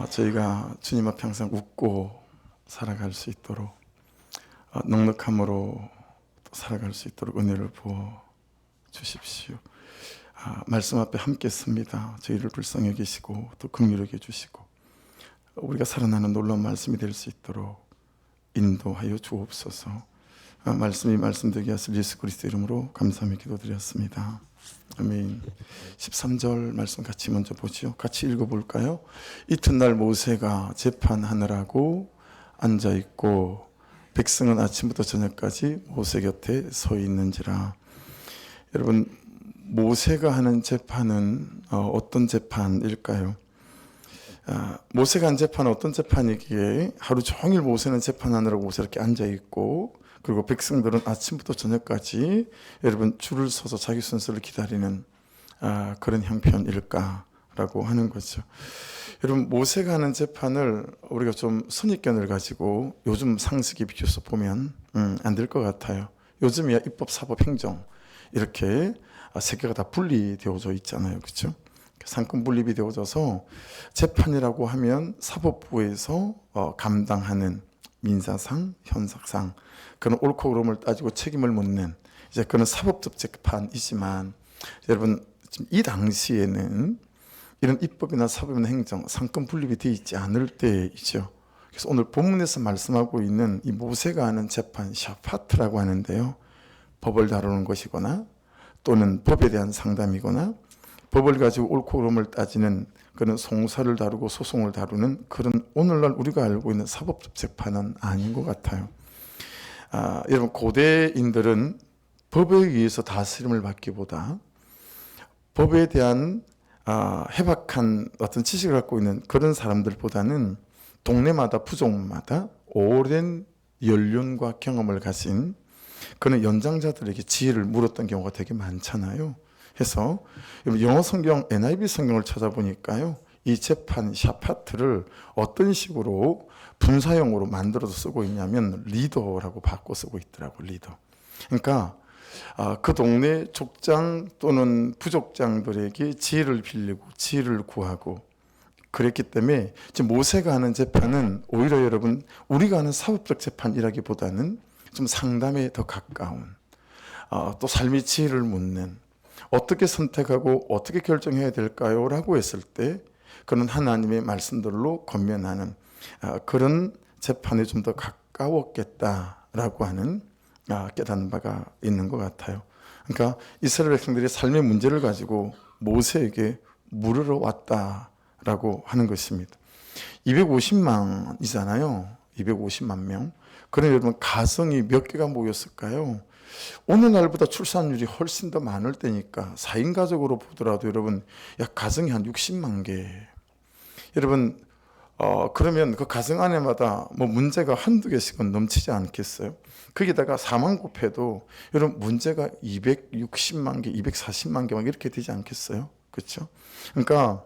저희가 주님 앞에 항상 웃고 살아갈 수 있도록 넉넉함으로 살아갈 수 있도록 은혜를 부어 주십시오. 말씀 앞에 함께 씁니다. 저희를 불쌍히 여기시고 또 긍휼히 여겨주시고 우리가 살아나는 놀라운 말씀이 될 수 있도록 인도하여 주옵소서. 말씀이 말씀되게 하실 예수 그리스도 이름으로 감사하며 기도드렸습니다. 아멘. 13절 말씀 같이 먼저 보죠. 같이 읽어볼까요? 이튿날 모세가 재판하느라고 앉아있고 백성은 아침부터 저녁까지 모세 곁에 서 있는지라. 여러분, 모세가 하는 재판은 어떤 재판일까요? 모세가 한 재판은 어떤 재판이기에 하루 종일 모세는 재판하느라고 모세 이렇게 앉아있고, 그리고 백성들은 아침부터 저녁까지 여러분 줄을 서서 자기 순서를 기다리는 그런 형편일까라고 하는 거죠. 여러분, 모세가 하는 재판을 우리가 좀 선입견을 가지고 요즘 상식에 비춰서 보면 안 될 것 같아요. 요즘이야 입법, 사법, 행정 이렇게 세 개가 다 분리되어져 있잖아요, 그렇죠? 상권 분립이 되어져서 재판이라고 하면 사법부에서 감당하는 민사상, 형사상 그런 옳고 그름을 따지고 책임을 묻는 이제 그런 사법적 재판이지만, 여러분 지금 이 당시에는 이런 입법이나 사법이나 행정, 상권 분립이 되어 있지 않을 때이죠. 그래서 오늘 본문에서 말씀하고 있는 이 모세가 하는 재판, 샤파트라고 하는데요, 법을 다루는 것이거나 또는 법에 대한 상담이거나 법을 가지고 옳고 그름을 따지는 그런 송사를 다루고 소송을 다루는 그런 오늘날 우리가 알고 있는 사법적 재판은 아닌 것 같아요. 여러분, 고대인들은 법에 의해서 다스림을 받기보다 법에 대한 해박한 어떤 지식을 갖고 있는 그런 사람들보다는 동네마다 부족마다 오랜 연륜과 경험을 가진 그런 연장자들에게 지혜를 물었던 경우가 되게 많잖아요. 해서 영어 성경 NIV 성경을 찾아보니까요, 이 재판 샤파트를 어떤 식으로 분사형으로 만들어서 쓰고 있냐면 리더라고 바꿔 쓰고 있더라고요. 리더. 그러니까 그 동네 족장 또는 부족장들에게 지혜를 빌리고 지혜를 구하고 그랬기 때문에 지금 모세가 하는 재판은 오히려 여러분 우리가 하는 사법적 재판이라기보다는 좀 상담에 더 가까운, 또 삶의 지혜를 묻는, 어떻게 선택하고 어떻게 결정해야 될까요? 라고 했을 때 그런 하나님의 말씀들로 권면하는 그런 재판에 좀 더 가까웠겠다라고 하는 깨닫는 바가 있는 것 같아요. 그러니까 이스라엘 백성들이 삶의 문제를 가지고 모세에게 물으러 왔다라고 하는 것입니다. 250만이잖아요. 250만 명. 그럼 여러분 가정이 몇 개가 모였을까요? 오늘날보다 출산율이 훨씬 더 많을 때니까 4인 가족으로 보더라도 여러분 약 가정이 한 60만 개. 여러분 그러면 그 가정 안에마다 뭐 문제가 한두 개씩은 넘치지 않겠어요? 거기다가 4만 곱해도 여러분 문제가 260만 개, 240만 개 막 이렇게 되지 않겠어요? 그렇죠? 그러니까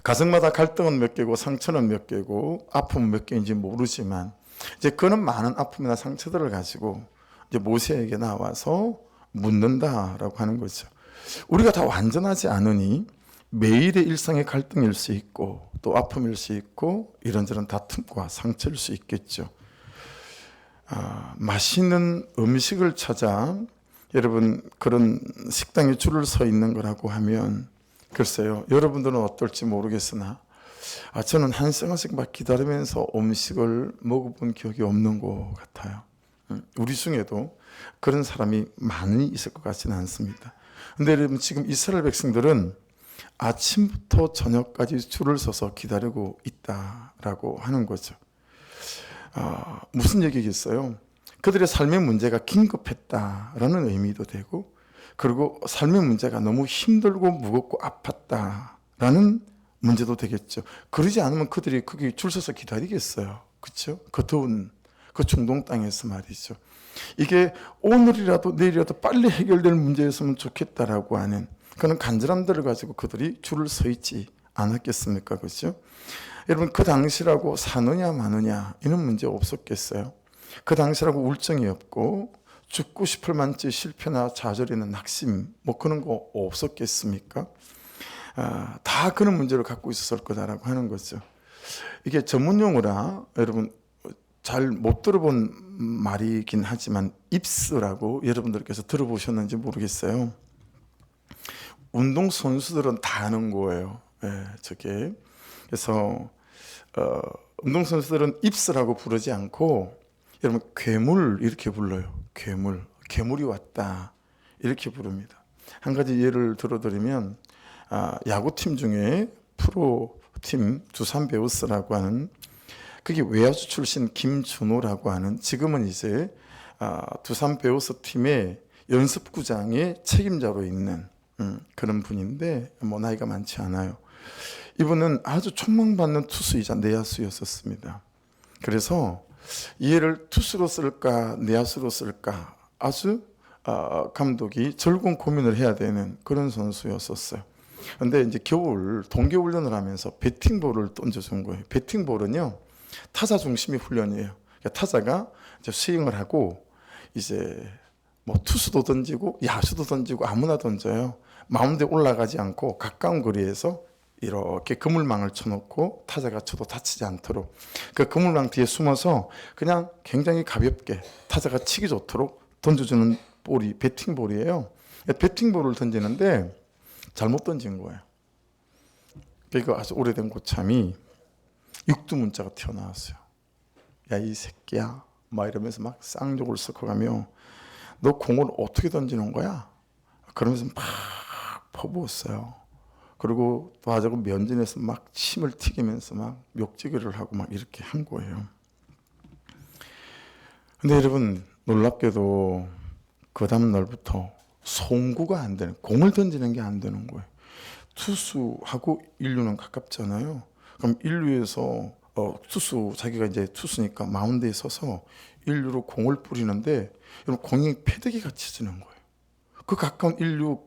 가정마다 갈등은 몇 개고 상처는 몇 개고 아픔은 몇 개인지 모르지만 이제 그런 많은 아픔이나 상처들을 가지고 이제 모세에게 나와서 묻는다라고 하는 거죠. 우리가 다 완전하지 않으니 매일의 일상의 갈등일 수 있고 또 아픔일 수 있고 이런저런 다툼과 상처일 수 있겠죠. 맛있는 음식을 찾아 여러분 그런 식당에 줄을 서 있는 거라고 하면 글쎄요, 여러분들은 어떨지 모르겠으나 저는 한 시간씩 막 기다리면서 음식을 먹어본 기억이 없는 것 같아요. 우리 중에도 그런 사람이 많이 있을 것 같지는 않습니다. 근데 여러분 지금 이스라엘 백성들은 아침부터 저녁까지 줄을 서서 기다리고 있다라고 하는 거죠. 무슨 얘기겠어요? 그들의 삶의 문제가 긴급했다라는 의미도 되고, 그리고 삶의 문제가 너무 힘들고 무겁고 아팠다라는 문제도 되겠죠. 그러지 않으면 그들이 거기 줄 서서 기다리겠어요. 그렇죠? 그 더운 그 중동 땅에서 말이죠. 이게 오늘이라도 내일이라도 빨리 해결될 문제였으면 좋겠다라고 하는 그런 간절함들을 가지고 그들이 줄을 서 있지 않았겠습니까? 그렇죠? 여러분 그 당시라고 사느냐 마느냐 이런 문제 없었겠어요? 그 당시라고 울정이 없고 죽고 싶을 만치 실패나 좌절이나 낙심 뭐 그런 거 없었겠습니까? 다 그런 문제를 갖고 있었을 거다라고 하는 거죠. 이게 전문 용어라 여러분 잘 못 들어본 말이긴 하지만 입스라고 여러분들께서 들어보셨는지 모르겠어요. 운동 선수들은 다 아는 거예요. 저게 그래서 운동 선수들은 입스라고 부르지 않고 여러분 괴물 이렇게 불러요. 괴물이 왔다 이렇게 부릅니다. 한 가지 예를 들어드리면 야구팀 중에 프로팀 두산 베어스라고 하는 그게 외야수 출신 김준호라고 하는 지금은 이제 두산 베어스 팀의 연습구장의 책임자로 있는 그런 분인데 뭐 나이가 많지 않아요. 이분은 아주 촉망받는 투수이자 내야수였었습니다. 그래서 이 애를 투수로 쓸까 내야수로 쓸까 아주 감독이 절군 고민을 해야 되는 그런 선수였었어요. 근데 이제 겨울 동계훈련을 하면서 배팅볼을 던져준 거예요. 배팅볼은요 타자 중심의 훈련이에요. 그러니까 타자가 이제 스윙을 하고 이제 뭐 투수도 던지고 야수도 던지고 아무나 던져요. 마운드에 올라가지 않고 가까운 거리에서 이렇게 그물망을 쳐놓고 타자가 쳐도 다치지 않도록 그 그물망 뒤에 숨어서 그냥 굉장히 가볍게 타자가 치기 좋도록 던져주는 볼이 배팅볼이에요. 배팅볼을 던지는데 잘못 던진 거예요. 그러니까 아주 오래된 고참이 육두문자가 튀어나왔어요. 야 이 새끼야 막 이러면서 막 쌍욕을 섞어가며 너 공을 어떻게 던지는 거야? 그러면서 막 퍼부었어요. 그리고 도와주고 면전에서 막 침을 튀기면서 막 욕지기를 하고 막 이렇게 한 거예요. 근데 여러분 놀랍게도 그 다음 날부터 송구가 안 되는, 공을 던지는 게 안 되는 거예요. 투수하고 일루는 가깝잖아요. 그럼 일루에서 투수 자기가 이제 투수니까 마운드에 서서 일루로 공을 뿌리는데 공이 패대기가 치지는 거예요. 그 가까운 일루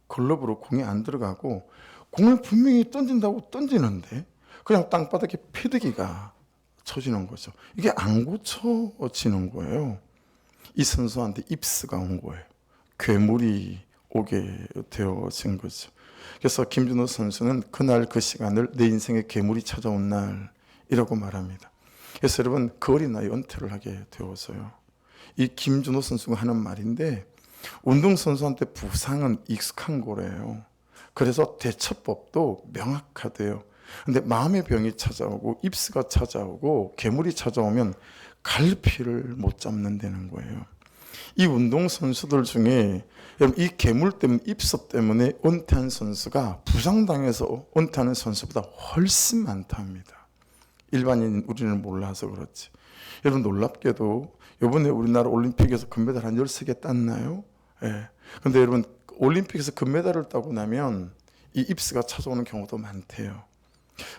글러브로 공이 안 들어가고 공을 분명히 던진다고 던지는데 그냥 땅바닥에 패대기가 쳐지는 거죠. 이게 안 고쳐지는 거예요. 이 선수한테 입스가 온 거예요. 괴물이 오게 되어진 거죠. 그래서 김준호 선수는 그날 그 시간을 내 인생에 괴물이 찾아온 날이라고 말합니다. 그래서 여러분 그 어린 나이에 은퇴를 하게 되어서요. 이 김준호 선수가 하는 말인데 운동선수한테 부상은 익숙한 거래요. 그래서 대처법도 명확하대요. 근데 마음의 병이 찾아오고 입스가 찾아오고 괴물이 찾아오면 갈피를 못 잡는다는 거예요. 이 운동선수들 중에 이 괴물 때문에 입스 때문에 은퇴한 선수가 부상당해서 은퇴하는 선수보다 훨씬 많답니다. 일반인 우리는 몰라서 그렇지. 여러분 놀랍게도 이번에 우리나라 올림픽에서 금메달 한 13개 땄나요? 예. 근데 여러분 올림픽에서 금메달을 따고 나면 이 입스가 찾아오는 경우도 많대요.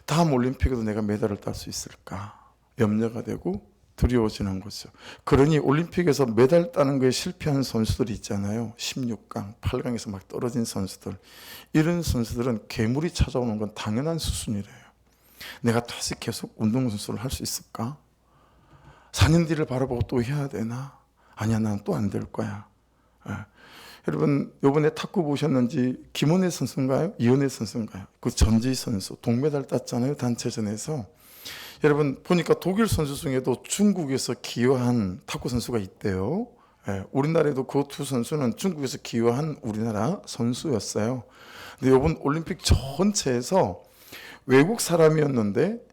다음 올림픽에도 내가 메달을 딸 수 있을까 염려가 되고 두려워지는 거죠. 그러니 올림픽에서 메달 따는 거에 실패한 선수들이 있잖아요. 16강, 8강에서 막 떨어진 선수들. 이런 선수들은 괴물이 찾아오는 건 당연한 수순이래요. 내가 다시 계속 운동선수를 할 수 있을까? 4년 뒤를 바라보고 또 해야 되나? 아니야, 난 또 안 될 거야. 여러분 이번에 탁구 보셨는지 김원혜 선수인가요? 이원혜 선수인가요? 그 전지 선수 동메달 땄잖아요. 단체전에서. 여러분 보니까 독일 선수 중에도 중국에서 기여한 탁구 선수가 있대요. 우리나라에도 그 두 선수는 중국에서 기여한 우리나라 선수였어요. 근데 이번 올림픽 전체에서 외국 사람이었는데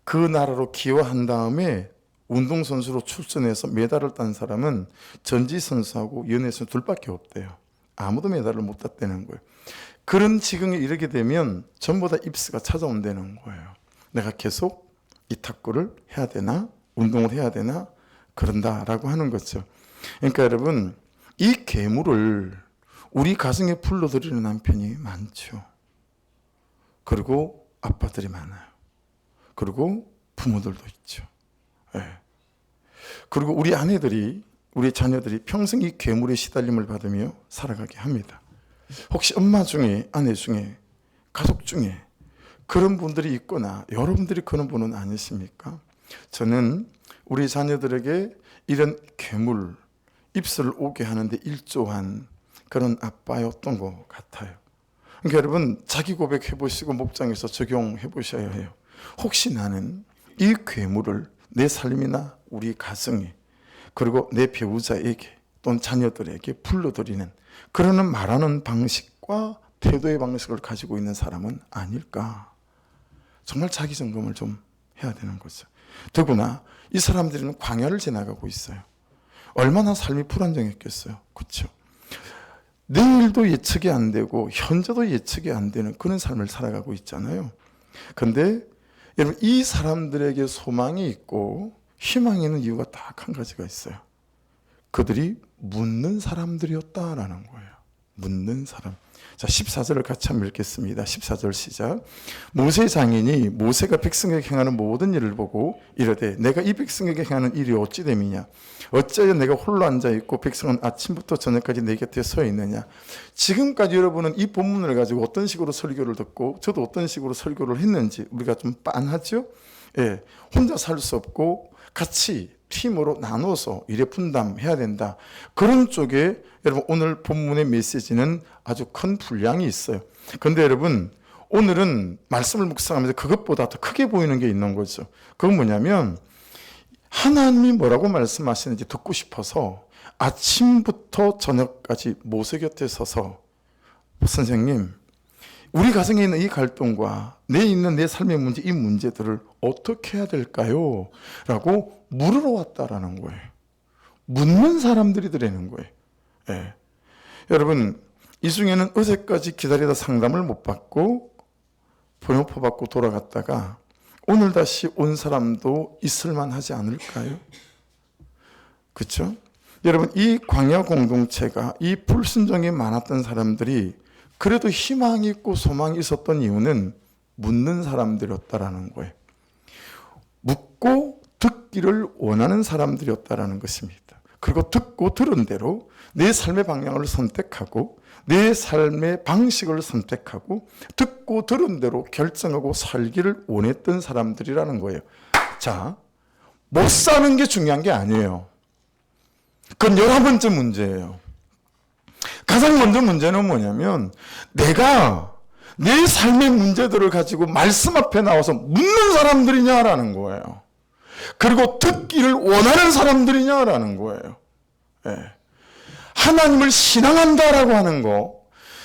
그 나라로 기여한 다음에 운동선수로 출전해서 메달을 딴 사람은 전지 선수하고 연예 선수 둘밖에 없대요. 아무도 메달을 못 땄다는 거예요. 그런 지경에 이르게 되면 전부 다 입스가 찾아온다는 거예요. 내가 계속 이 탁구를 해야 되나? 운동을 해야 되나? 그런다라고 하는 거죠. 그러니까 여러분 이 괴물을 우리 가정에 불러들이는 남편이 많죠. 그리고 아빠들이 많아요. 그리고 부모들도 있죠. 네. 그리고 우리 아내들이 우리 자녀들이 평생 이 괴물의 시달림을 받으며 살아가게 합니다. 혹시 엄마 중에 아내 중에 가족 중에 그런 분들이 있거나 여러분들이 그런 분은 아니십니까? 저는 우리 자녀들에게 이런 괴물 입술을 오게 하는데 일조한 그런 아빠였던 것 같아요. 그러니까 여러분 자기 고백해 보시고 목장에서 적용해 보셔야 해요. 혹시 나는 이 괴물을 내 삶이나 우리 가정에 그리고 내 배우자에게 또는 자녀들에게 불러들이는 그러는 말하는 방식과 태도의 방식을 가지고 있는 사람은 아닐까? 정말 자기 점검을 좀 해야 되는 거죠. 더구나 이 사람들은 광야를 지나가고 있어요. 얼마나 삶이 불안정했겠어요. 그렇죠? 내일도 예측이 안 되고 현재도 예측이 안 되는 그런 삶을 살아가고 있잖아요. 그런데 여러분 이 사람들에게 소망이 있고 희망이 있는 이유가 딱 한 가지가 있어요. 그들이 묻는 사람들이었다라는 거예요. 묻는 사람. 자, 14절을 같이 한번 읽겠습니다. 14절 시작. 모세 장인이 모세가 백성에게 행하는 모든 일을 보고 이르되 내가 이 백성에게 행하는 일이 어찌 됨이냐? 어찌하여 내가 홀로 앉아 있고 백성은 아침부터 저녁까지 내 곁에 서 있느냐? 지금까지 여러분은 이 본문을 가지고 어떤 식으로 설교를 듣고 저도 어떤 식으로 설교를 했는지 우리가 좀 빤하죠? 예, 혼자 살 수 없고 같이 팀으로 나눠서 일에 분담해야 된다. 그런 쪽에 여러분 오늘 본문의 메시지는 아주 큰 분량이 있어요. 그런데 여러분 오늘은 말씀을 묵상하면서 그것보다 더 크게 보이는 게 있는 거죠. 그건 뭐냐면 하나님이 뭐라고 말씀하시는지 듣고 싶어서 아침부터 저녁까지 모세 곁에 서서 선생님 우리 가정에 있는 이 갈등과 내 삶의 문제, 이 문제들을 어떻게 해야 될까요? 라고 물으러 왔다라는 거예요. 묻는 사람들이 되는 거예요. 예. 여러분, 이 중에는 어제까지 기다리다 상담을 못 받고 번호표 받고 돌아갔다가 오늘 다시 온 사람도 있을만 하지 않을까요? 그렇죠? 여러분, 이 광야 공동체가 이 불순종이 많았던 사람들이 그래도 희망이 있고 소망이 있었던 이유는 묻는 사람들이었다라는 거예요. 묻고 듣기를 원하는 사람들이었다라는 것입니다. 그리고 듣고 들은 대로 내 삶의 방향을 선택하고 내 삶의 방식을 선택하고 듣고 들은 대로 결정하고 살기를 원했던 사람들이라는 거예요. 자, 못 사는 게 중요한 게 아니에요. 그건 11번째 문제예요. 가장 먼저 문제는 뭐냐면 내가 내 삶의 문제들을 가지고 말씀 앞에 나와서 묻는 사람들이냐라는 거예요. 그리고 듣기를 원하는 사람들이냐라는 거예요. 네. 하나님을 신앙한다라고 하는 거,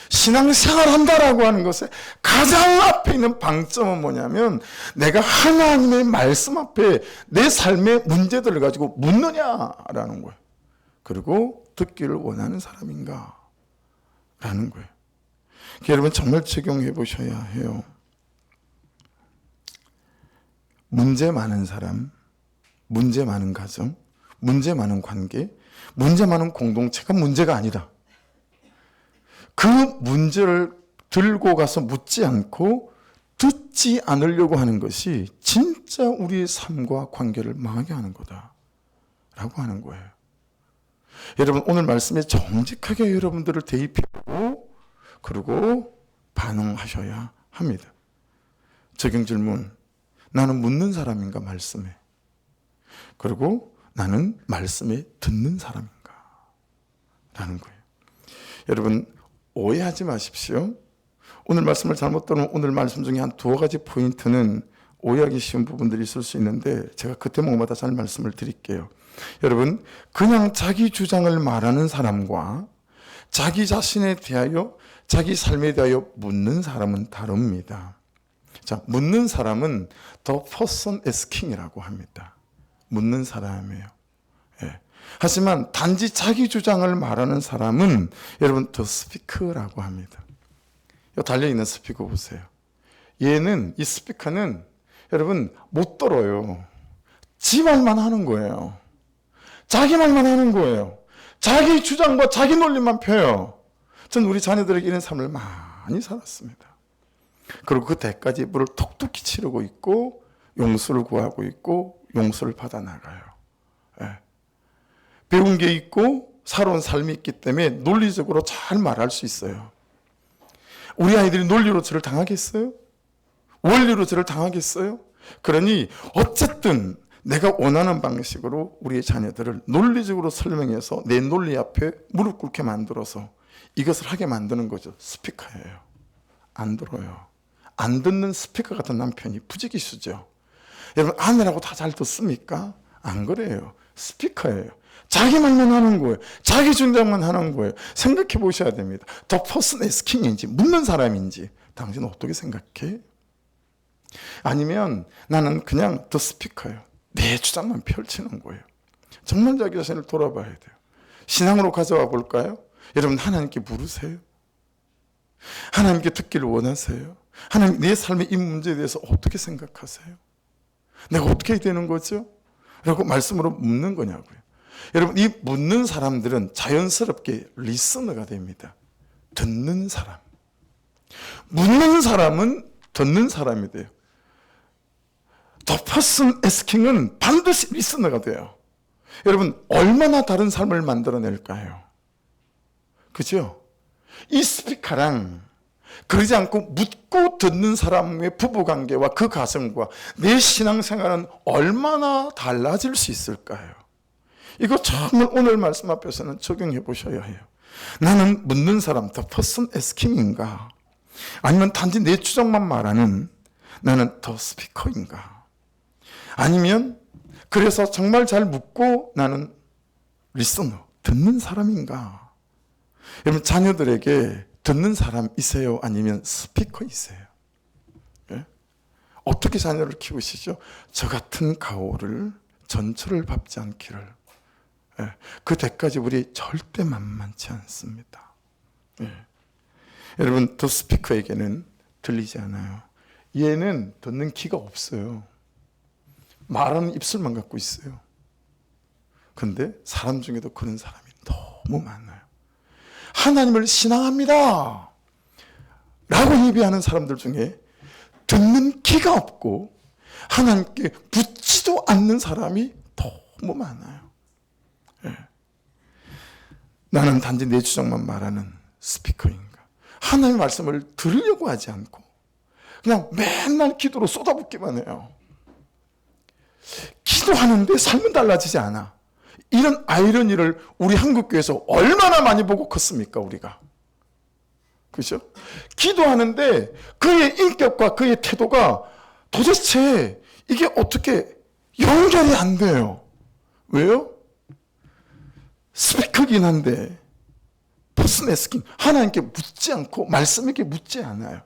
신앙생활한다라고 하는 것에 가장 앞에 있는 방점은 뭐냐면 내가 하나님의 말씀 앞에 내 삶의 문제들을 가지고 묻느냐라는 거예요. 그리고 듣기를 원하는 사람인가? 라는 거예요. 여러분 정말 적용해 보셔야 해요. 문제 많은 사람, 문제 많은 가정, 문제 많은 관계, 문제 많은 공동체가 문제가 아니다. 그 문제를 들고 가서 묻지 않고 듣지 않으려고 하는 것이 진짜 우리의 삶과 관계를 망하게 하는 거다라고 하는 거예요. 여러분 오늘 말씀에 정직하게 여러분들을 대입하고 그리고 반응하셔야 합니다. 적용 질문. 나는 묻는 사람인가 말씀에? 그리고 나는 말씀에 듣는 사람인가? 라는 거예요. 여러분 오해하지 마십시오. 오늘 말씀을 잘못 들으면 오늘 말씀 중에 한 2가지 포인트는 오해하기 쉬운 부분들이 있을 수 있는데 제가 그 대목마다 잘 말씀을 드릴게요. 여러분 그냥 자기 주장을 말하는 사람과 자기 자신에 대하여 자기 삶에 대하여 묻는 사람은 다릅니다. 자, 묻는 사람은 the person asking이라고 합니다. 묻는 사람이에요. 예. 하지만 단지 자기 주장을 말하는 사람은 여러분 the speaker라고 합니다. 여기 달려있는 스피커 보세요. 얘는 이 스피커는 여러분 못 들어요. 지 말만 하는 거예요. 자기 말만 하는 거예요. 자기 주장과 자기 논리만 펴요. 전 우리 자녀들에게 이런 삶을 많이 살았습니다. 그리고 그 대까지 물을 톡톡히 치르고 있고 용서를 구하고 있고 용서를 받아 나가요. 예. 배운 게 있고 살아온 삶이 있기 때문에 논리적으로 잘 말할 수 있어요. 우리 아이들이 논리로 저를 당하겠어요? 원리로 저를 당하겠어요? 그러니 어쨌든 내가 원하는 방식으로 우리의 자녀들을 논리적으로 설명해서 내 논리 앞에 무릎 꿇게 만들어서 이것을 하게 만드는 거죠. 스피커예요. 안 들어요. 안 듣는 스피커 같은 남편이 부지기수죠. 여러분, 아내라고 다 잘 듣습니까? 안 그래요. 스피커예요. 자기 말만 하는 거예요. 자기 주장만 하는 거예요. 생각해 보셔야 됩니다. The person asking인지 묻는 사람인지 당신은 어떻게 생각해? 아니면 나는 그냥 the speaker예요. 내 주장만 펼치는 거예요. 정말 자기 자신을 돌아봐야 돼요. 신앙으로 가져와 볼까요? 여러분, 하나님께 물으세요. 하나님께 듣기를 원하세요? 하나님, 내 삶의 이 문제에 대해서 어떻게 생각하세요? 내가 어떻게 해야 되는 거죠? 라고 말씀으로 묻는 거냐고요. 여러분, 이 묻는 사람들은 자연스럽게 리스너가 됩니다. 듣는 사람. 묻는 사람은 듣는 사람이 돼요. The person asking은 반드시 리스너가 돼요. 여러분, 얼마나 다른 삶을 만들어낼까요? 그죠? 이 스피커랑 그러지 않고 묻고 듣는 사람의 부부관계와 그 가정과 내 신앙생활은 얼마나 달라질 수 있을까요? 이거 정말 오늘 말씀 앞에서는 적용해 보셔야 해요. 나는 묻는 사람, the person asking인가? 아니면 단지 내 주장만 말하는 나는 the speaker인가? 아니면 그래서 정말 잘 묻고 나는 listener, 듣는 사람인가? 여러분, 자녀들에게 듣는 사람이세요? 아니면 스피커이세요? 예? 어떻게 자녀를 키우시죠? 저 같은 가오를 전철을 밟지 않기를. 예. 그 때까지 우리 절대 만만치 않습니다. 예. 여러분, 더 스피커에게는 들리지 않아요. 얘는 듣는 귀가 없어요. 말하는 입술만 갖고 있어요. 근데 사람 중에도 그런 사람이 너무 많아요. 하나님을 신앙합니다 라고 예배하는 사람들 중에 듣는 귀가 없고 하나님께 묻지도 않는 사람이 너무 많아요. 예. 나는 단지 내 주장만 말하는 스피커인가? 하나님의 말씀을 들으려고 하지 않고 그냥 맨날 기도로 쏟아붓기만 해요. 기도하는데 삶은 달라지지 않아. 이런 아이러니를 우리 한국교회에서 얼마나 많이 보고 컸습니까, 우리가? 그죠? 기도하는데 그의 인격과 그의 태도가 도대체 이게 어떻게 연결이 안 돼요. 왜요? 스피커긴 한데 person asking, 하나님께 묻지 않고 말씀에게 묻지 않아요.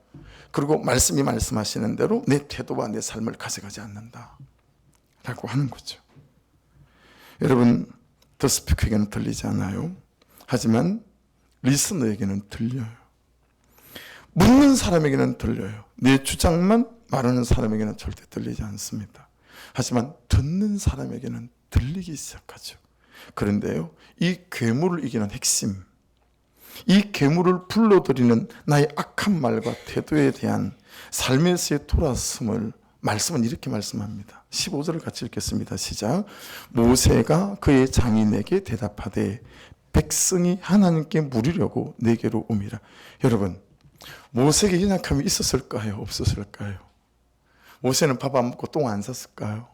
그리고 말씀이 말씀하시는 대로 내 태도와 내 삶을 가져가지 않는다 라고 하는 거죠. 여러분, 더 스피커에게는 들리지 않아요. 하지만 리스너에게는 들려요. 묻는 사람에게는 들려요. 내 주장만 말하는 사람에게는 절대 들리지 않습니다. 하지만 듣는 사람에게는 들리기 시작하죠. 그런데요, 이 괴물을 이기는 핵심, 이 괴물을 불러들이는 나의 악한 말과 태도에 대한 삶에서의 돌아섬을 말씀은 이렇게 말씀합니다. 15절을 같이 읽겠습니다. 시작. 모세가 그의 장인에게 대답하되 백성이 하나님께 물으려고 내게로 오미라. 여러분, 모세에게 연약함이 있었을까요? 없었을까요? 모세는 밥 안 먹고 똥 안 쌌을까요?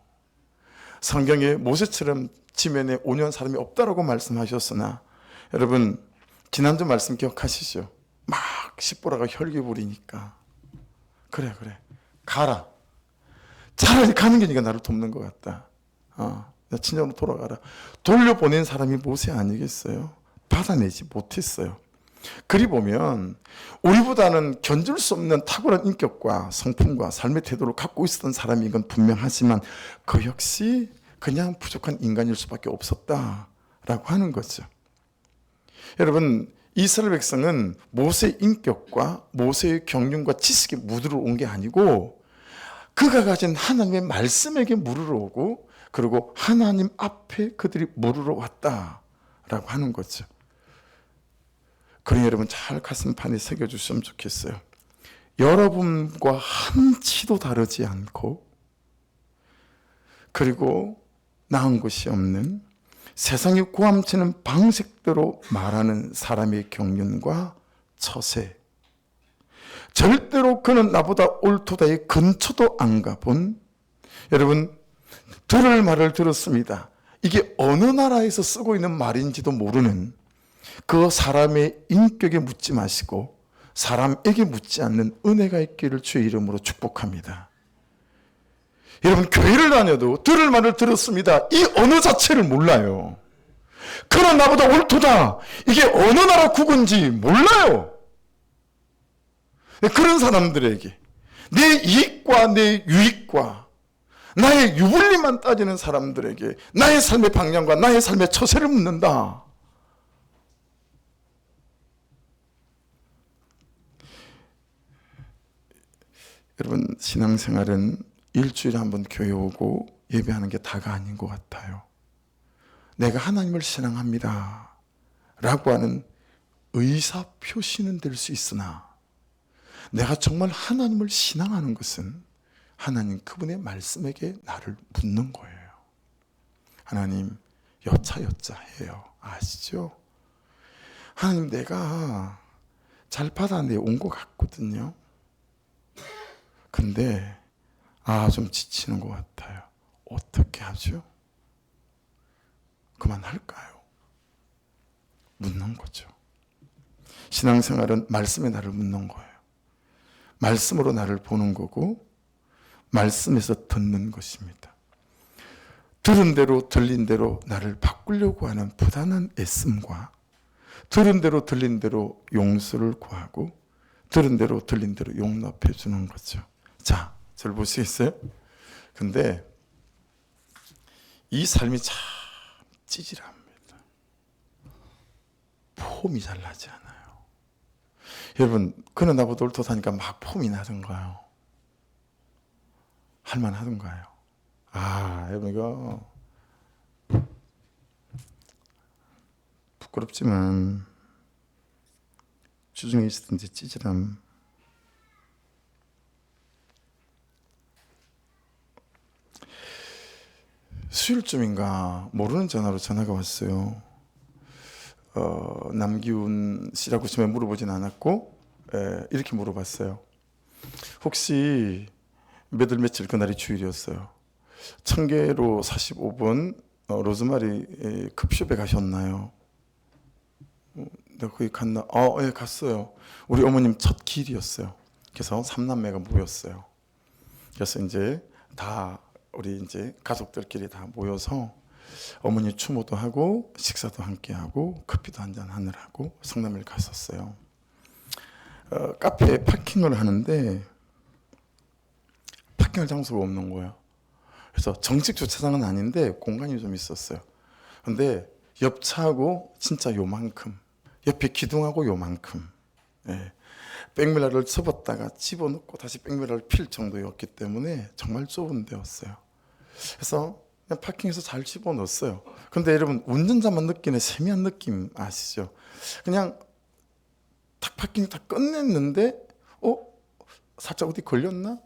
성경에 모세처럼 지면에 5년 사람이 없다라고 말씀하셨으나 여러분, 지난주 말씀 기억하시죠? 막 십보라가 혈기 부리니까 그래 가라. 차라리 가는 게 네가 나를 돕는 것 같다. 나 친정으로 돌아가라. 돌려보낸 사람이 모세 아니겠어요? 받아내지 못했어요. 그리 보면 우리보다는 견줄 수 없는 탁월한 인격과 성품과 삶의 태도를 갖고 있었던 사람인 건 분명하지만 그 역시 그냥 부족한 인간일 수밖에 없었다라고 하는 거죠. 여러분, 이스라엘 백성은 모세의 인격과 모세의 경륜과 지식에 물으러 온 게 아니고 그가 가진 하나님의 말씀에게 물으러 오고 그리고 하나님 앞에 그들이 물으러 왔다라고 하는 거죠. 그러니 여러분, 잘 가슴판에 새겨주시면 좋겠어요. 여러분과 한치도 다르지 않고 그리고 나은 것이 없는 세상이 고함치는 방식대로 말하는 사람의 경륜과 처세, 절대로 그는 나보다 옳도다의 근처도 안 가본, 여러분, 들을 말을 들었습니다. 이게 어느 나라에서 쓰고 있는 말인지도 모르는 그 사람의 인격에 묻지 마시고 사람에게 묻지 않는 은혜가 있기를 주의 이름으로 축복합니다. 여러분, 교회를 다녀도 들을 말을 들었습니다. 이 언어 자체를 몰라요. 그는 나보다 옳도다. 이게 어느 나라 국어인지 몰라요. 그런 사람들에게 내 이익과 내 유익과 나의 유불리만 따지는 사람들에게 나의 삶의 방향과 나의 삶의 처세를 묻는다. 여러분, 신앙생활은 일주일에 한 번 교회 오고 예배하는 게 다가 아닌 것 같아요. 내가 하나님을 신앙합니다 라고 하는 의사표시는 될 수 있으나 내가 정말 하나님을 신앙하는 것은 하나님 그분의 말씀에게 나를 묻는 거예요. 하나님 여차여차 해요. 아시죠? 하나님, 내가 잘 받아내 온 것 같거든요. 근데 좀 지치는 것 같아요. 어떻게 하죠? 그만할까요? 묻는 거죠. 신앙생활은 말씀에 나를 묻는 거예요. 말씀으로 나를 보는 거고 말씀에서 듣는 것입니다. 들은 대로 들린 대로 나를 바꾸려고 하는 부단한 애씀과 들은 대로 들린 대로 용서를 구하고 들은 대로 들린 대로 용납해 주는 거죠. 자, 저를 보시겠어요? 근데 이 삶이 참 찌질합니다. 폼이 잘 나지 않아요. 여러분, 그는 나보다 옳다니까 막 폼이 나던가요? 할만하던가요? 여러분, 이거 부끄럽지만 주중에 있었던지 찌질함. 수요일쯤인가 모르는 전화로 전화가 왔어요. 남기훈 씨라고 처음에 물어보진 않았고 이렇게 물어봤어요. 혹시 몇 월 며칠 그날이 주일이었어요. 청계로 45번 로즈마리 급숍에 가셨나요? 내가 거기 갔나? 예, 갔어요. 우리 어머님 첫 길이었어요. 그래서 3남매가 모였어요. 그래서 이제 다 우리 이제 가족들끼리 다 모여서 어머니 추모도 하고 식사도 함께 하고 커피도 한잔 하느라고 성남을 갔었어요. 카페에 파킹을 하는데 파킹할 장소가 없는 거예요. 그래서 정식 주차장은 아닌데 공간이 좀 있었어요. 근데 옆 차하고 진짜 요만큼, 옆에 기둥하고 요만큼, 백미러를 접었다가 집어넣고 다시 백미러를 필 정도였기 때문에 정말 좁은 데였어요. 그래서 그냥 파킹해서 잘 집어넣었어요. 근데 여러분, 운전자만 느끼는 세미한 느낌 아시죠? 그냥 탁 파킹 다 끝냈는데 살짝 어디 걸렸나?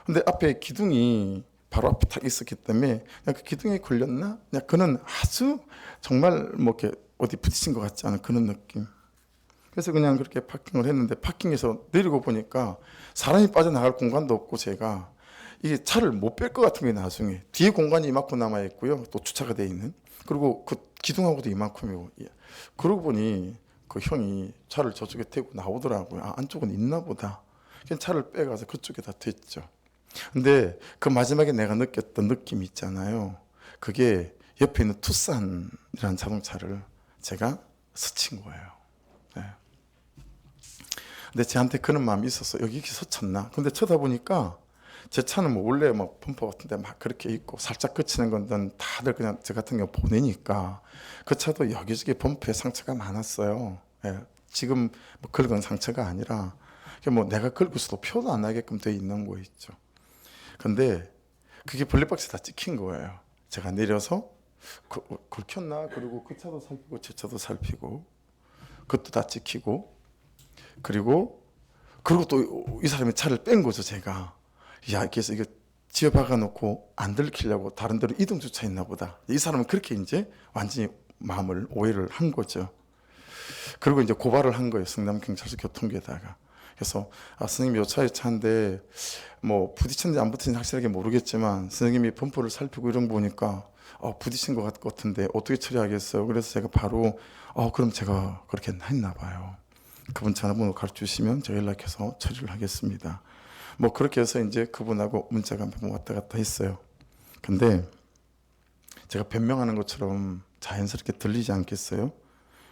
근데 앞에 기둥이 바로 앞에 딱 있었기 때문에 그냥 그 기둥에 걸렸나? 그냥 그는 아주 정말 뭐 이렇게 어디 부딪힌 것 같지 않은 그런 느낌. 그래서 그냥 그렇게 파킹을 했는데 파킹에서 내리고 보니까 사람이 빠져나갈 공간도 없고 제가 이게 차를 못 뺄 것 같은 게 나중에 뒤에 공간이 이만큼 남아 있고요. 또 주차가 돼 있는. 그리고 그 기둥하고도 이만큼이고. 그러고 보니 그 형이 차를 저쪽에 태우고 나오더라고요. 안쪽은 있나 보다. 그냥 차를 빼가서 그쪽에다 댔죠. 근데 그 마지막에 내가 느꼈던 느낌 있잖아요. 그게 옆에 있는 투싼이라는 자동차를 제가 스친 거예요. 근데 저한테 그런 마음이 있었어. 여기 이렇게 스쳤나? 근데 쳐다보니까 제 차는 뭐 원래 뭐 범퍼 같은데 막 그렇게 있고 살짝 그치는 건 다들 그냥 저 같은 경우 보내니까 그 차도 여기저기 범퍼에 상처가 많았어요. 지금 뭐 긁은 상처가 아니라 뭐 내가 긁었어도 표도 안 나게끔 돼 있는 거 있죠. 근데 그게 블랙박스 다 찍힌 거예요. 제가 내려서 긁혔나? 그리고 그 차도 살피고 제 차도 살피고 그것도 다 찍히고 그리고 또 이 사람이 차를 뺀 거죠. 제가 그래서 이거 집에 박아놓고 안 들키려고 다른 데로 이동 주차했나 보다. 이 사람은 그렇게 이제 완전히 마음을 오해를 한 거죠. 그리고 이제 고발을 한 거예요. 성남경찰서 교통局에다가. 그래서 선생님 요 차에 차인데 뭐 부딪혔는지 안 부딪혔는지 확실하게 모르겠지만 선생님이 범퍼를 살피고 이런 거 보니까 부딪힌 것 같은데 어떻게 처리하겠어요? 그래서 제가 바로 그럼 제가 그렇게 했나 봐요. 그분 전화번호 가르쳐 주시면 제가 연락해서 처리를 하겠습니다. 뭐 그렇게 해서 이제 그분하고 문자가 몇번 왔다 갔다 했어요. 근데 제가 변명하는 것처럼 자연스럽게 들리지 않겠어요?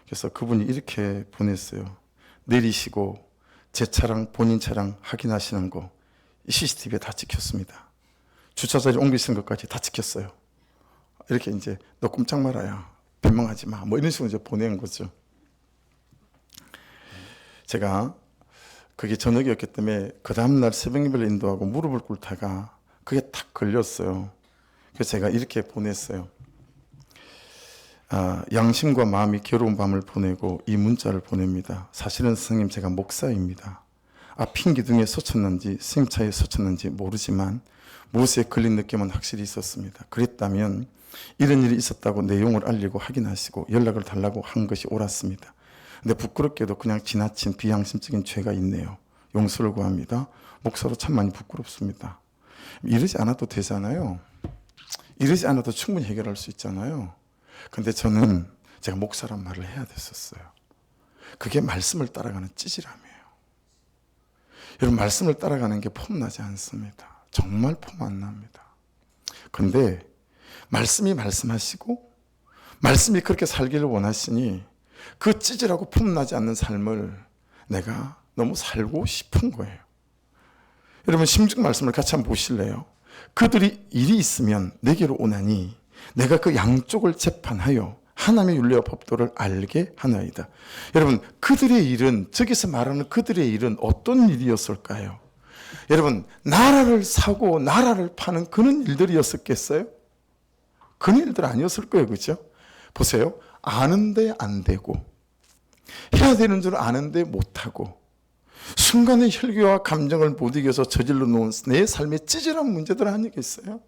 그래서 그분이 이렇게 보냈어요. 내리시고 제 차량, 본인 차량 확인하시는 거 CCTV에 다 찍혔습니다. 주차자리 옮기시는 것까지 다 찍혔어요. 이렇게 이제 너 꼼짝 말아야, 변명하지 마, 뭐 이런 식으로 이제 보낸 거죠. 제가 그게 저녁이었기 때문에 그 다음날 새벽 예배를 인도하고 무릎을 꿇다가 그게 탁 걸렸어요. 그래서 제가 이렇게 보냈어요. 양심과 마음이 괴로운 밤을 보내고 이 문자를 보냅니다. 사실은 선생님, 제가 목사입니다. 앞인 기둥에 서쳤는지 승차에 서쳤는지 모르지만 무엇에 걸린 느낌은 확실히 있었습니다. 그랬다면 이런 일이 있었다고 내용을 알리고 확인하시고 연락을 달라고 한 것이 옳았습니다. 근데 부끄럽게도 그냥 지나친 비양심적인 죄가 있네요. 용서를 구합니다. 목사로 참 많이 부끄럽습니다. 이러지 않아도 되잖아요. 이러지 않아도 충분히 해결할 수 있잖아요. 근데 저는 제가 목사란 말을 해야 됐었어요. 그게 말씀을 따라가는 찌질함이에요. 여러분, 말씀을 따라가는 게 폼나지 않습니다. 정말 폼 안 납니다. 근데 말씀이 말씀하시고 말씀이 그렇게 살기를 원하시니 그 찌질하고 폼나지 않는 삶을 내가 너무 살고 싶은 거예요. 여러분, 심중 말씀을 같이 한번 보실래요? 그들이 일이 있으면 내게로 오나니 내가 그 양쪽을 재판하여 하나님의 윤리와 법도를 알게 하나이다. 여러분, 그들의 일은, 저기서 말하는 그들의 일은 어떤 일이었을까요? 여러분, 나라를 사고 나라를 파는 그런 일들이었었겠어요? 그런 일들 아니었을 거예요. 그렇죠? 보세요. 아는데 안 되고 해야 되는 줄 아는데 못하고 순간의 혈기와 감정을 못 이겨서 저질러 놓은 내 삶의 찌질한 문제들 아니겠어요?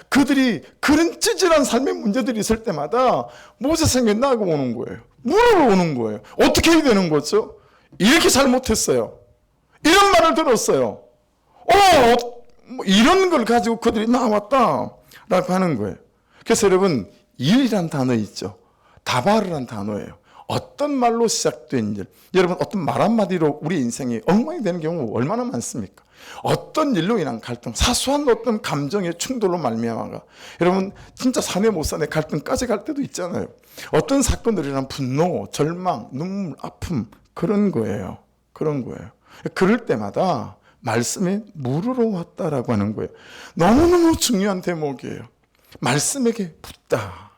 그들이 그런 찌질한 삶의 문제들이 있을 때마다 모세에게 나하고 오는 거예요. 물어보는 거예요. 어떻게 해야 되는 거죠? 이렇게 잘못했어요. 이런 말을 들었어요. 뭐 이런 걸 가지고 그들이 나왔다 라고 하는 거예요. 그래서 여러분, 일이란 단어 있죠. 다바르란 단어예요. 어떤 말로 시작된 일. 여러분, 어떤 말 한마디로 우리 인생이 엉망이 되는 경우 얼마나 많습니까? 어떤 일로 인한 갈등, 사소한 어떤 감정의 충돌로 말미암아가, 여러분 진짜 사내 못 사내 갈등까지 갈 때도 있잖아요. 어떤 사건으로 인한 분노, 절망, 눈물, 아픔, 그런 거예요. 그런 거예요. 그럴 때마다 말씀에 물으러 왔다라고 하는 거예요. 너무너무 중요한 대목이에요. 말씀에게 묻다.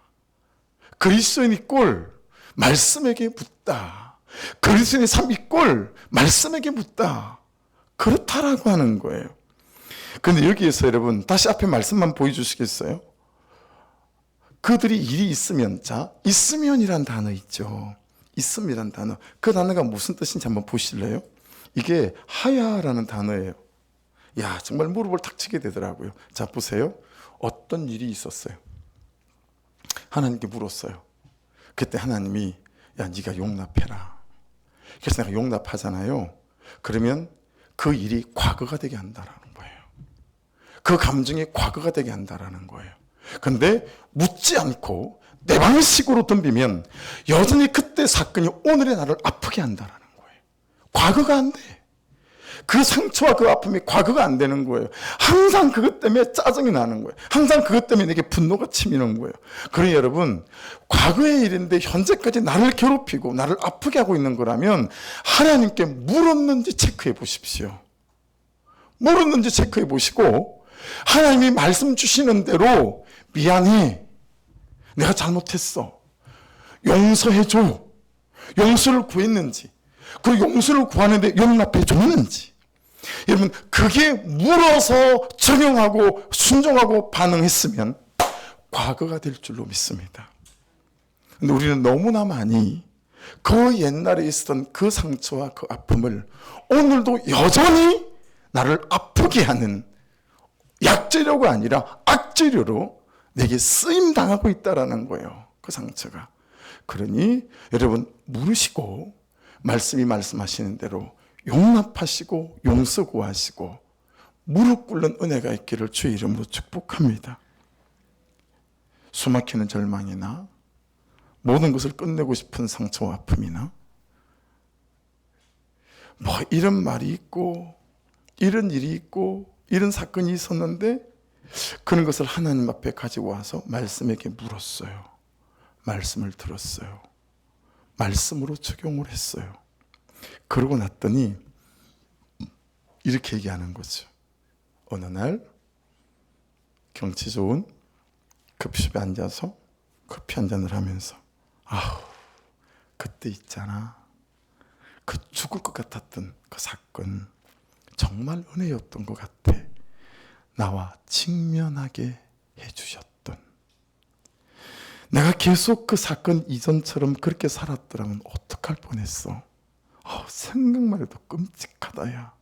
그리스도인이 꼴 말씀에게 묻다. 그리스도인의 삶이 꼴 말씀에게 묻다. 그렇다라고 하는 거예요. 그런데 여기에서 여러분, 다시 앞에 말씀만 보여주시겠어요? 그들이 일이 있으면, 자, 있으면이란 단어 있죠. 있음이란 단어. 그 단어가 무슨 뜻인지 한번 보실래요? 이게 하야라는 단어예요. 야, 정말 무릎을 탁 치게 되더라고요. 자, 보세요. 어떤 일이 있었어요. 하나님께 물었어요. 그때 하나님이, 야, 네가 용납해라. 그래서 내가 용납하잖아요. 그러면 그 일이 과거가 되게 한다라는 거예요. 그 감정이 과거가 되게 한다라는 거예요. 근데 묻지 않고 내 방식으로 덤비면 여전히 그때 사건이 오늘의 나를 아프게 한다라는 거예요. 과거가 안 돼. 그 상처와 그 아픔이 과거가 안 되는 거예요. 항상 그것 때문에 짜증이 나는 거예요. 항상 그것 때문에 내게 분노가 치미는 거예요. 그러니 여러분, 과거의 일인데 현재까지 나를 괴롭히고 나를 아프게 하고 있는 거라면 하나님께 물었는지 체크해 보십시오. 물었는지 체크해 보시고 하나님이 말씀 주시는 대로 미안해. 내가 잘못했어. 용서해 줘. 용서를 구했는지, 그리고 용서를 구하는데 용납해 줬는지. 여러분, 그게 물어서 적용하고 순종하고 반응했으면 과거가 될 줄로 믿습니다. 근데 우리는 너무나 많이 그 옛날에 있었던 그 상처와 그 아픔을 오늘도 여전히 나를 아프게 하는 약재료가 아니라 악재료로 내게 쓰임 당하고 있다라는 거예요. 그 상처가. 그러니 여러분, 물으시고 말씀이 말씀하시는 대로 용납하시고 용서 구하시고 무릎 꿇는 은혜가 있기를 주의 이름으로 축복합니다. 숨막히는 절망이나 모든 것을 끝내고 싶은 상처와 아픔이나 뭐 이런 말이 있고 이런 일이 있고 이런 사건이 있었는데 그런 것을 하나님 앞에 가지고 와서 말씀에게 물었어요. 말씀을 들었어요. 말씀으로 적용을 했어요. 그러고 났더니 이렇게 얘기하는 거죠. 어느 날 경치 좋은 급식에 앉아서 커피 한 잔을 하면서 아우 그때 있잖아. 그 죽을 것 같았던 그 사건 정말 은혜였던 것 같아. 나와 직면하게 해주셨던. 내가 계속 그 사건 이전처럼 그렇게 살았더라면 어떡할 뻔했어. 생각만 해도 끔찍하다 야.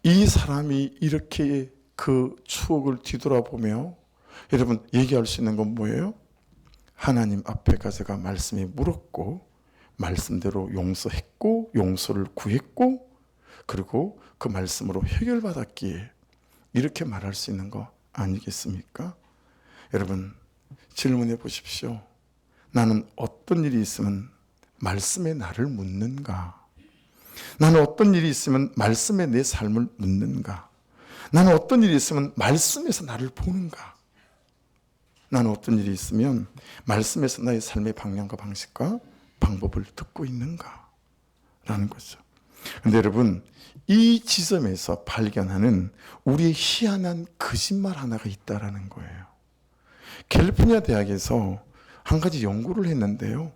이 사람이 이렇게 그 추억을 뒤돌아보며 여러분 얘기할 수 있는 건 뭐예요? 하나님 앞에 가서가 말씀에 물었고 말씀대로 용서했고 용서를 구했고 그리고 그 말씀으로 해결받았기에 이렇게 말할 수 있는 거 아니겠습니까? 여러분 질문해 보십시오. 나는 어떤 일이 있으면 말씀에 나를 묻는가? 나는 어떤 일이 있으면 말씀에 내 삶을 묻는가? 나는 어떤 일이 있으면 말씀에서 나를 보는가? 나는 어떤 일이 있으면 말씀에서 나의 삶의 방향과 방식과 방법을 듣고 있는가? 라는 거죠. 그런데 여러분 이 지점에서 발견하는 우리의 희한한 거짓말 하나가 있다라는 거예요. 캘리포니아 대학에서 한 가지 연구를 했는데요.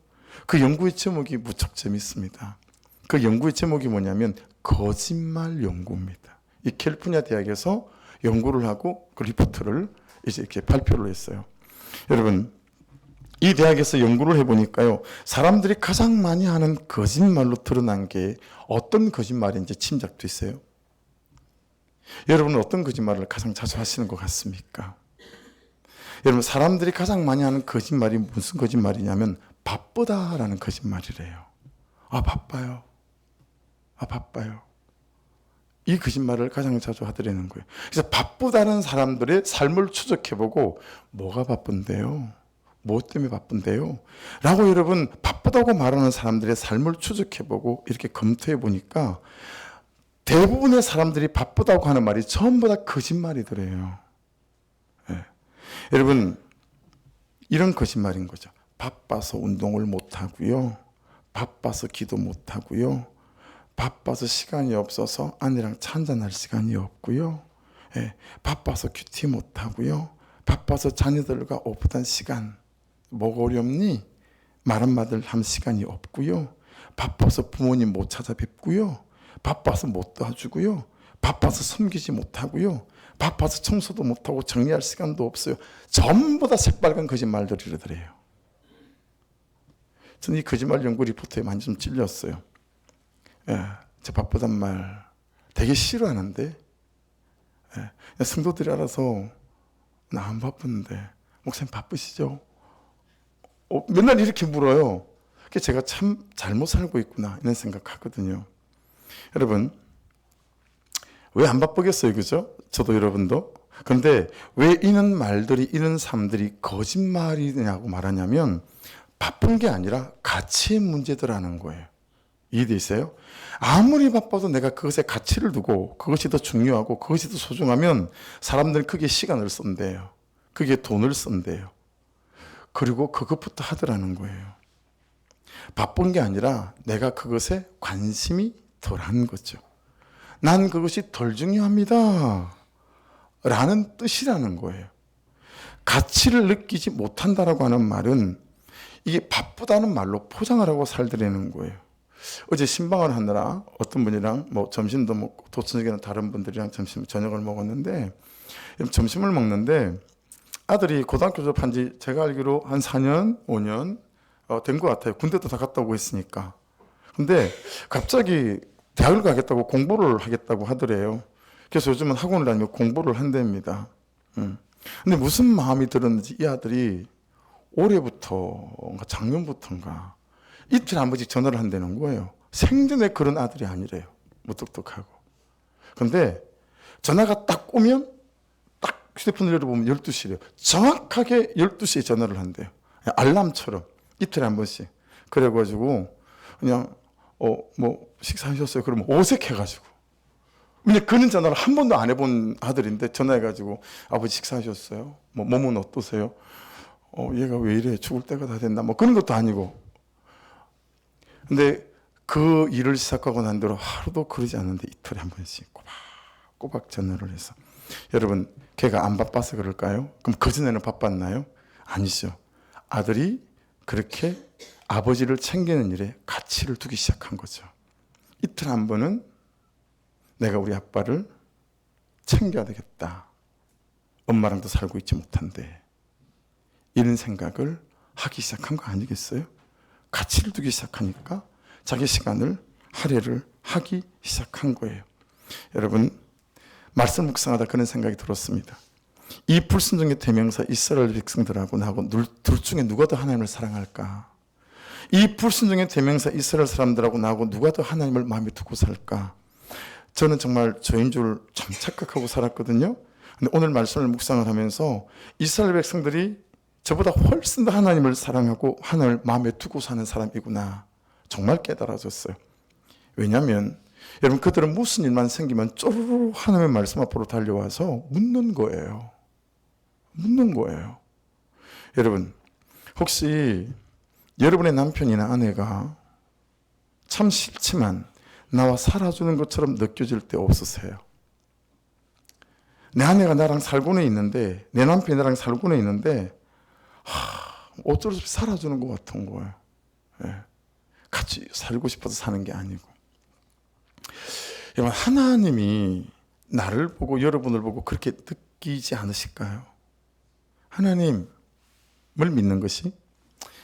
그 연구의 제목이 무척 재밌습니다. 그 연구의 제목이 뭐냐면 거짓말 연구입니다. 이 캘리포니아 대학에서 연구를 하고 그 리포트를 이제 이렇게 발표를 했어요. 여러분 이 대학에서 연구를 해보니까요. 사람들이 가장 많이 하는 거짓말로 드러난 게 어떤 거짓말인지 짐작되세요? 여러분은 어떤 거짓말을 가장 자주 하시는 것 같습니까? 여러분 사람들이 가장 많이 하는 거짓말이 무슨 거짓말이냐면 바쁘다라는 거짓말이래요. 바빠요. 바빠요. 이 거짓말을 가장 자주 하더라는 거예요. 그래서 바쁘다는 사람들의 삶을 추적해보고 뭐가 바쁜데요? 무엇 때문에 바쁜데요? 라고 여러분 바쁘다고 말하는 사람들의 삶을 추적해보고 이렇게 검토해보니까 대부분의 사람들이 바쁘다고 하는 말이 전부 다 거짓말이더래요. 네. 여러분 이런 거짓말인 거죠. 바빠서 운동을 못하고요. 바빠서 기도 못하고요. 바빠서 시간이 없어서 아내랑 차 한잔할 시간이 없고요. 네. 바빠서 큐티 못하고요. 바빠서 자녀들과 오붓한 시간 뭐가 어렵니? 말 한마디를 할 시간이 없고요. 바빠서 부모님 못 찾아뵙고요. 바빠서 못 도와주고요. 바빠서 섬기지 못하고요. 바빠서 청소도 못하고 정리할 시간도 없어요. 전부 다 새빨간 거짓말들이 이러더래요. 저는 이 거짓말 연구 리포트에 많이 좀 찔렸어요. 저 바쁘단 말 되게 싫어하는데 성도들이 알아서 나 안 바쁜데 목사님 바쁘시죠? 맨날 이렇게 물어요. 그래서 제가 참 잘못 살고 있구나 이런 생각하거든요. 여러분 왜 안 바쁘겠어요, 그죠? 저도 여러분도. 그런데 왜 이런 말들이 이런 삶들이 거짓말이냐고 말하냐면 바쁜 게 아니라 가치의 문제더라는 거예요. 이해되세요? 아무리 바빠도 내가 그것에 가치를 두고 그것이 더 중요하고 그것이 더 소중하면 사람들은 그게 시간을 쓴대요. 그게 돈을 쓴대요. 그리고 그것부터 하더라는 거예요. 바쁜 게 아니라 내가 그것에 관심이 덜한 거죠. 난 그것이 덜 중요합니다. 라는 뜻이라는 거예요. 가치를 느끼지 못한다라고 하는 말은 이게 바쁘다는 말로 포장을 하고 살더라는 거예요. 어제 신방을 하느라 어떤 분이랑 점심도 먹고 도천역에는 다른 분들이랑 저녁을 먹었는데 점심을 먹는데 아들이 고등학교 졸업한 지 제가 알기로 한 4년, 5년 된 것 같아요. 군대도 다 갔다 오고 했으니까. 근데 갑자기 대학을 가겠다고 공부를 하겠다고 하더래요. 그래서 요즘은 학원을 다니며 공부를 한답니다. 근데 무슨 마음이 들었는지 이 아들이 올해부터, 작년부터인가 이틀 한 번씩 전화를 한다는 거예요. 생전에 그런 아들이 아니래요. 무뚝뚝하고. 근데 전화가 딱 오면 딱 휴대폰을 열어보면 12시래요. 정확하게 12시에 전화를 한대요. 알람처럼 이틀에 한 번씩. 그래가지고 그냥 뭐 식사하셨어요? 그러면 어색해가지고. 왜냐 그런 전화를 한 번도 안 해본 아들인데 전화해가지고 아버지 식사하셨어요? 뭐 몸은 어떠세요? 얘가 왜 이래? 죽을 때가 다 됐나? 뭐 그런 것도 아니고. 근데 그 일을 시작하고 난 뒤로 하루도 그러지 않는데 이틀에 한 번씩 꼬박 전화를 해서. 여러분, 걔가 안 바빠서 그럴까요? 그럼 그전에는 바빴나요? 아니죠. 아들이 그렇게 아버지를 챙기는 일에 가치를 두기 시작한 거죠. 이틀 한 번은 내가 우리 아빠를 챙겨야 되겠다. 엄마랑도 살고 있지 못한데. 이런 생각을 하기 시작한 거 아니겠어요? 가치를 두기 시작하니까 자기 시간을 할애를 하기 시작한 거예요. 여러분, 말씀 묵상하다 그런 생각이 들었습니다. 이 불순종의 대명사 이스라엘 백성들하고 나하고 둘 중에 누가 더 하나님을 사랑할까? 이 불순종의 대명사 이스라엘 사람들하고 나하고 누가 더 하나님을 마음에 두고 살까? 저는 정말 저인 줄 참 착각하고 살았거든요. 근데 오늘 말씀을 묵상을 하면서 이스라엘 백성들이 저보다 훨씬 더 하나님을 사랑하고 하나님을 마음에 두고 사는 사람이구나. 정말 깨달아졌어요. 왜냐하면 여러분 그들은 무슨 일만 생기면 쪼르르 하나님의 말씀 앞으로 달려와서 묻는 거예요. 묻는 거예요. 여러분 혹시 여러분의 남편이나 아내가 참 싫지만 나와 살아주는 것처럼 느껴질 때 없으세요? 내 아내가 나랑 살고는 있는데 내 남편이 나랑 살고는 있는데 어쩔 수 없이 살아주는 것 같은 거예요. 예. 같이 살고 싶어서 사는 게 아니고. 여러분 하나님이 나를 보고 여러분을 보고 그렇게 느끼지 않으실까요? 하나님을 믿는 것이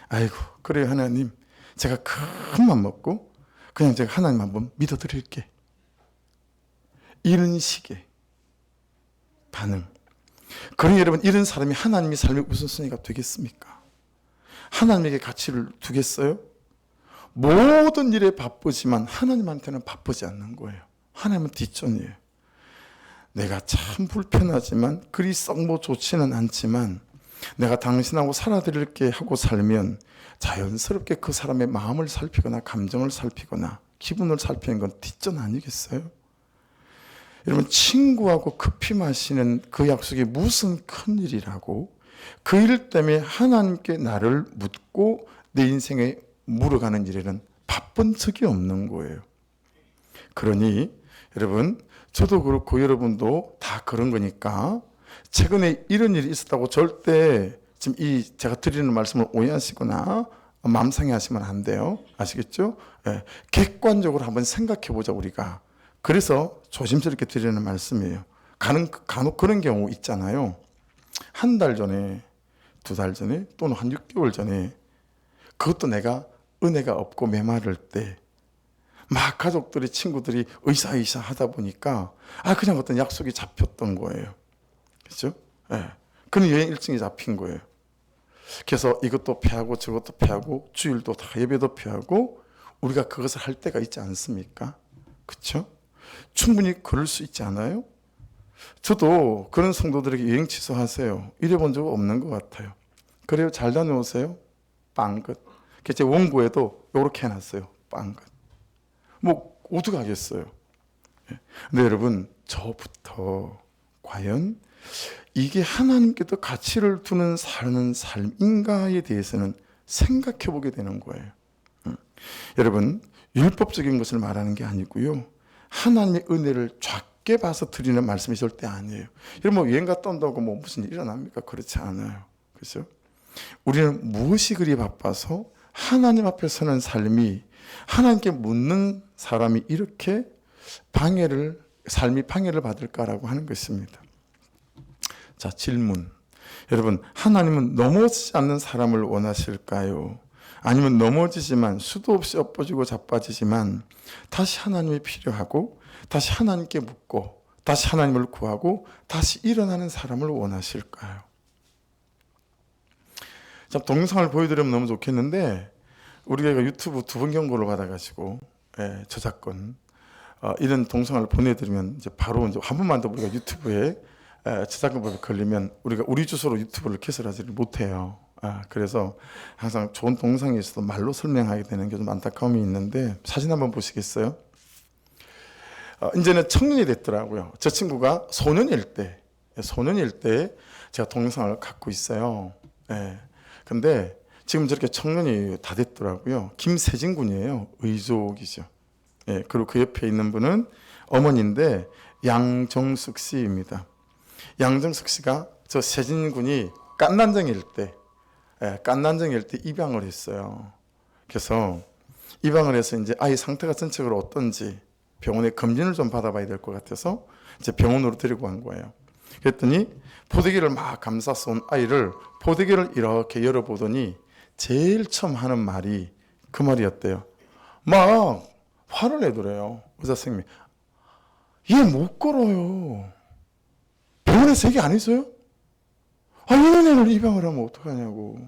아이고 그래요 하나님 제가 큰 맘 먹고 그냥 제가 하나님 한번 믿어드릴게. 이런 식의 반응. 그러니 여러분 이런 사람이 하나님의 삶의 우선순위가 되겠습니까? 하나님에게 가치를 두겠어요? 모든 일에 바쁘지만 하나님한테는 바쁘지 않는 거예요. 하나님은 뒷전이에요. 내가 참 불편하지만 그리 썩 뭐 좋지는 않지만 내가 당신하고 살아드릴게 하고 살면 자연스럽게 그 사람의 마음을 살피거나 감정을 살피거나 기분을 살피는 건 뒷전 아니겠어요? 여러분 친구하고 커피 마시는 그 약속이 무슨 큰일이라고 그 일 때문에 하나님께 나를 묻고 내 인생에 물어가는 일에는 바쁜 적이 없는 거예요. 그러니 여러분 저도 그렇고 여러분도 다 그런 거니까 최근에 이런 일이 있었다고 절대 지금 이 제가 드리는 말씀을 오해하시거나 마음 상해하시면 안 돼요. 아시겠죠? 예. 객관적으로 한번 생각해 보자 우리가. 그래서 조심스럽게 드리는 말씀이에요. 간혹 그런 경우 있잖아요. 한 달 전에, 두 달 전에 또는 한 6개월 전에 그것도 내가 은혜가 없고 메마를 때 막 가족들이 친구들이 의사의사 하다 보니까 그냥 어떤 약속이 잡혔던 거예요. 그렇죠? 예. 그런 여행 일정이 잡힌 거예요. 그래서 이것도 피하고 저것도 피하고 주일도 다 예배도 피하고 우리가 그것을 할 때가 있지 않습니까? 그렇죠? 충분히 그럴 수 있지 않아요? 저도 그런 성도들에게 여행 취소하세요. 이래 본 적 없는 것 같아요. 그래요? 잘 다녀오세요? 빵긋. 제 원고에도 이렇게 해놨어요. 빵긋. 뭐 어떡하겠어요? 근데 여러분 저부터 과연 이게 하나님께도 가치를 두는 사는 삶인가에 대해서는 생각해 보게 되는 거예요. 여러분 율법적인 것을 말하는 게 아니고요. 하나님의 은혜를 작게 봐서 드리는 말씀이 절대 아니에요. 여러분 뭐 여행 갔다 온다고 뭐 무슨 일이 일어납니까? 그렇지 않아요. 그렇죠? 우리는 무엇이 그리 바빠서 하나님 앞에 서는 삶이 하나님께 묻는 사람이 이렇게 삶이 방해를 받을까라고 하는 것입니다. 자, 질문. 여러분, 하나님은 넘어지지 않는 사람을 원하실까요? 아니면 넘어지지만 수도 없이 엎어지고 자빠지지만 다시 하나님이 필요하고 다시 하나님께 묻고 다시 하나님을 구하고 다시 일어나는 사람을 원하실까요? 자, 동영상을 보여드리면 너무 좋겠는데 우리가 유튜브 2번 경고를 받아가지고 저작권 이런 동영상을 보내드리면 이제 바로 이제 한 번만 더 우리가 유튜브에 저작권법에 걸리면 우리가 우리 주소로 유튜브를 개설하지를 못해요. 그래서 항상 좋은 동상이 있어도 말로 설명하게 되는 게 좀 안타까움이 있는데, 사진 한번 보시겠어요? 이제는 청년이 됐더라고요. 저 친구가 소년일 때 제가 동영상을 갖고 있어요. 근데 지금 저렇게 청년이 다 됐더라고요. 김세진 군이에요. 의족이죠. 그리고 그 옆에 있는 분은 어머니인데 양정숙 씨입니다. 양정숙 씨가 저 세진 군이 깐난정일 때 입양을 했어요. 그래서 입양을 해서 이제 아이 상태가 전체적으로 어떤지 병원에 검진을 좀 받아봐야 될 것 같아서 이제 병원으로 데리고 간 거예요. 그랬더니 포대기를 막 감싸서 온 아이를 포대기를 이렇게 열어보더니 제일 처음 하는 말이 그 말이었대요. 막 화를 내더래요. 의사 선생님이. 얘 못 걸어요. 병원에서 얘기 안 했어요? 이런 애를 입양을 하면 어떡하냐고.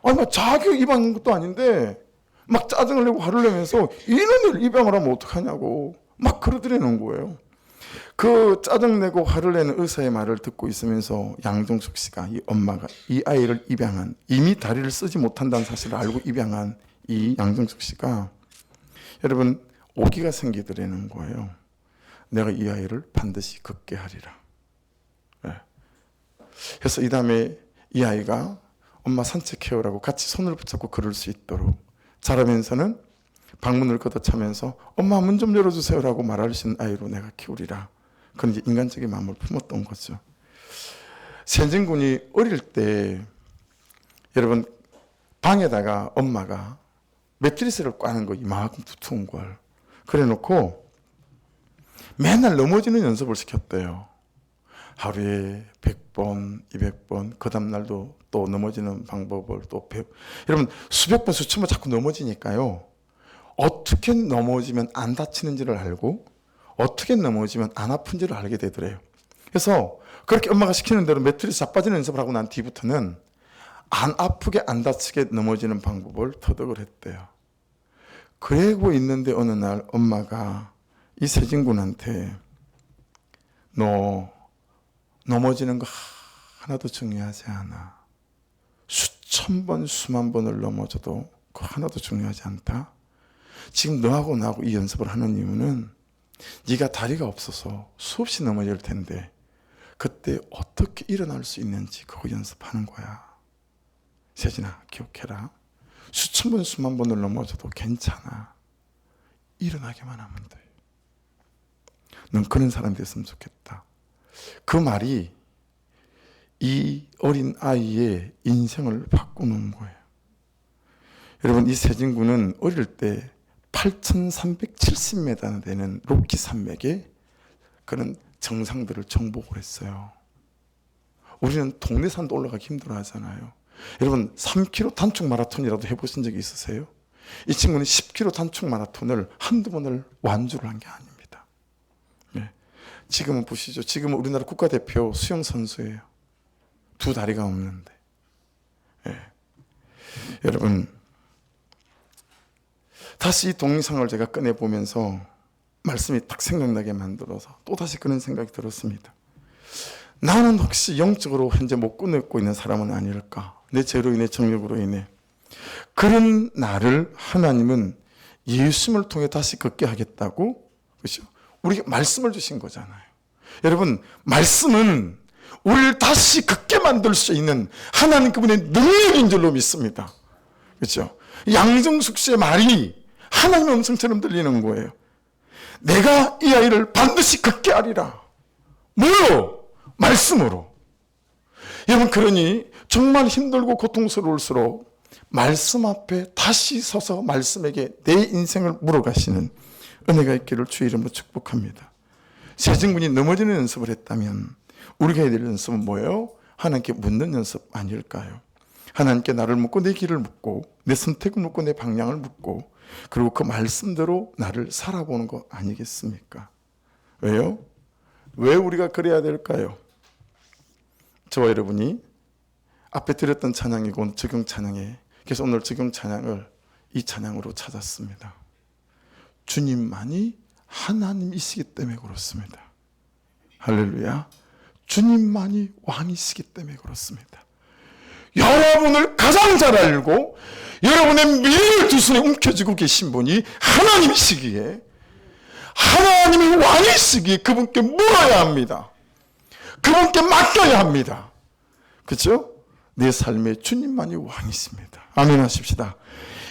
막 자기 입양한 것도 아닌데 막 짜증을 내고 화를 내면서 이런 애를 입양을 하면 어떡하냐고 막 그러더라는 거예요. 그 짜증내고 화를 내는 의사의 말을 듣고 있으면서 양정숙 씨가, 이 엄마가 이 아이를 입양한, 이미 다리를 쓰지 못한다는 사실을 알고 입양한 이 양정숙 씨가 여러분 오기가 생기더라는 거예요. 내가 이 아이를 반드시 걷게 하리라. 그래서 이 다음에 이 아이가 엄마 산책해오라고 같이 손을 붙잡고 걸을 수 있도록 자라면서는 방문을 걷어차면서 엄마 문 좀 열어주세요라고 말할 수 있는 아이로 내가 키우리라. 그런 이제 인간적인 마음을 품었던 거죠. 세진 군이 어릴 때 여러분 방에다가 엄마가 매트리스를 까는 거 이만큼 두꺼운 걸 그래 놓고 맨날 넘어지는 연습을 시켰대요. 하루에 100번, 200번, 그 다음날도 또 넘어지는 방법을 또 여러분 수백 번, 수천 번 자꾸 넘어지니까요. 어떻게 넘어지면 안 다치는지를 알고 어떻게 넘어지면 안 아픈지를 알게 되더래요. 그래서 그렇게 엄마가 시키는 대로 매트리스 자빠지는 연습을 하고 난 뒤부터는 안 아프게 안 다치게 넘어지는 방법을 터득을 했대요. 그러고 있는데 어느 날 엄마가 이 세진군한테 너 넘어지는 거 하나도 중요하지 않아. 수천 번, 수만 번을 넘어져도 그거 하나도 중요하지 않다. 지금 너하고 나하고 이 연습을 하는 이유는 네가 다리가 없어서 수없이 넘어질 텐데 그때 어떻게 일어날 수 있는지 그거 연습하는 거야. 세진아 기억해라. 수천 번, 수만 번을 넘어져도 괜찮아. 일어나기만 하면 돼. 넌 그런 사람이 됐으면 좋겠다. 그 말이 이 어린 아이의 인생을 바꾸는 거예요. 여러분 이 세진군은 어릴 때 8,370m나 되는 로키 산맥에 그런 정상들을 정복을 했어요. 우리는 동네 산도 올라가기 힘들어 하잖아요. 여러분 3km 단축 마라톤이라도 해보신 적이 있으세요? 이 친구는 10km 단축 마라톤을 한두 번을 완주를 한 게 아닙니다. 지금은 보시죠. 지금은 우리나라 국가대표 수영선수예요. 두 다리가 없는데. 여러분 다시 이 동영상을 제가 꺼내보면서 말씀이 딱 생각나게 만들어서 또다시 그런 생각이 들었습니다. 나는 혹시 영적으로 현재 못 끊고 있는 사람은 아닐까? 내 죄로 인해 정욕으로 인해. 그런 나를 하나님은 예수님을 통해 다시 걷게 하겠다고, 그렇죠? 우리에게 말씀을 주신 거잖아요. 여러분 말씀은 우리를 다시 걷게 만들 수 있는 하나님 그분의 능력인 줄로 믿습니다. 그렇죠? 양정숙 씨의 말이 하나님의 음성처럼 들리는 거예요. 내가 이 아이를 반드시 걷게 하리라. 뭐요? 말씀으로. 여러분 그러니 정말 힘들고 고통스러울수록 말씀 앞에 다시 서서 말씀에게 내 인생을 물어가시는 은혜가 있기를 주의 이름으로 축복합니다. 세진군이 넘어지는 연습을 했다면 우리가 해야 될 연습은 뭐예요? 하나님께 묻는 연습 아닐까요? 하나님께 나를 묻고 내 길을 묻고 내 선택을 묻고 내 방향을 묻고 그리고 그 말씀대로 나를 살아보는 거 아니겠습니까? 왜요? 왜 우리가 그래야 될까요? 저와 여러분이 앞에 드렸던 찬양이고 오늘 적용 찬양에 그래서 오늘 적용 찬양을 이 찬양으로 찾았습니다. 주님만이 하나님이시기 때문에 그렇습니다. 할렐루야. 주님만이 왕이시기 때문에 그렇습니다. 여러분을 가장 잘 알고 여러분의 미래를 두 손에 움켜쥐고 계신 분이 하나님이시기에, 하나님이 왕이시기에 그분께 물어야 합니다. 그분께 맡겨야 합니다. 그렇죠? 내 삶에 주님만이 왕이십니다. 아멘 하십시다.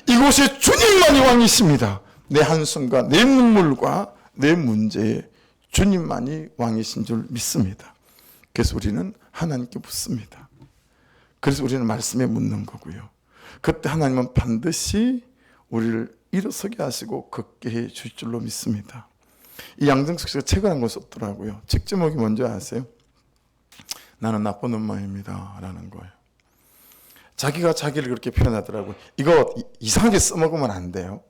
이곳에 주님만이 왕이십니다. 내 한숨과 내 눈물과 내 문제에 주님만이 왕이신 줄 믿습니다. 그래서 우리는 하나님께 묻습니다. 그래서 우리는 말씀에 묻는 거고요. 그때 하나님은 반드시 우리를 일어서게 하시고 걷게 해 주실 줄로 믿습니다. 이 양정숙 씨가 책을 한 권 썼더라고요. 책 제목이 뭔지 아세요? 나는 나쁜 엄마입니다 라는 거예요. 자기가 자기를 그렇게 표현하더라고요. 이거 이상하게 써먹으면 안 돼요.